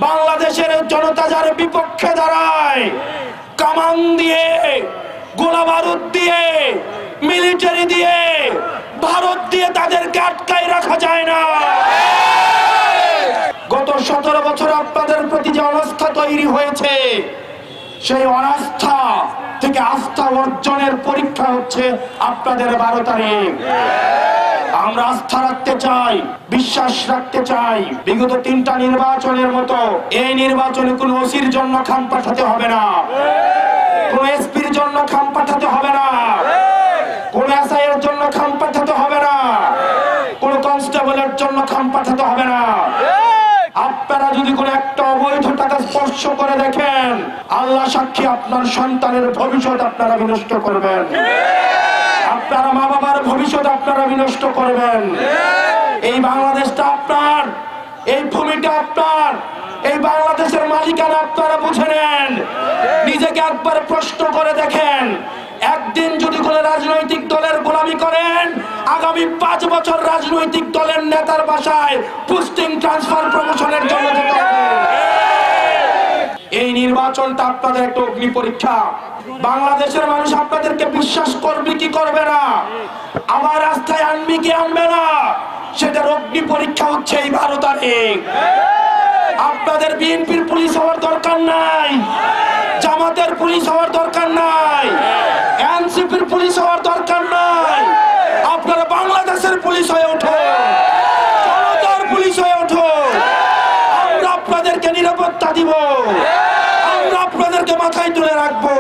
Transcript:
বাংলাদেশের জনতা যার বিপক্ষে দাঁড়ায়, কামান দিয়ে, গোলা বারুদ দিয়ে, মিলিটারি দিয়ে, ভারত দিয়ে তাদেরকে আটকায় রাখা যায় না। গত 17 বছর আপনাদের প্রতি যে অনাস্থা তৈরি হয়েছে, সেই অনাস্থা থেকে আস্থা অর্জনের পরীক্ষা হচ্ছে আপনাদের 12 তারিখ। আমরা আস্থা রাখতে চাই, বিশ্বাস রাখতে চাই, বিগত 3টা নির্বাচনের মতো এই নির্বাচনে কোনো ওসির জন্য খাম পাঠাতে হবে না, কোন এসপির জন্য খাম পাঠাতে হবে না, কোন এসআই এর জন্য খাম পাঠাতে হবে না, কোন কনস্টেবলের জন্য খাম পাঠাতে হবে না। আপনারা যদি কোনো একটা অবৈধ টাকা স্পর্শ করে দেখেন, আল্লাহ সাক্ষী আপনার সন্তানের ভবিষ্যৎ আপনারা বিনষ্ট করবেন, আপনার মা বাবার ভবিষ্যৎ আপনারা বিনষ্ট করবেন। এই বাংলাদেশটা আপনার, এই ভূমিটা আপনার, এই বাংলাদেশের মালিকানা আপনারা বুঝে নেন। নিজেকে একবার প্রশ্ন করে দেখেন, একদিন যদি কোন রাজনৈতিক দলের গোলামি করেন, আগামী 5 বছর রাজনৈতিক দলের নেতার বাসায় পোস্টিং, ট্রান্সফার, প্রমোশনের জন্য যেতে হবে। এই নির্বাচনটা আপনাদের একটা অগ্নি পরীক্ষা। বাংলাদেশের মানুষ আপনাদেরকে বিশ্বাস করবে কি করবে না, আবার রাস্তায় আনবে কি আনবে না, সেটার অগ্নি পরীক্ষা হচ্ছে এই 12 তারিখ। আপনাদের বিএনপির পুলিশ হওয়ার দরকার নাই, জামাতের পুলিশ হওয়ার দরকার নাই, এনসিপির পুলিশ হওয়ার দরকার নাই। আপনারা বাংলাদেশের পুলিশ হয়ে ওঠো, জনতার পুলিশ হয়ে ওঠো। আমরা আপনাদেরকে নিরাপত্তা দিব, আমরা আপনাদেরকে মাথায় তুলে রাখবো।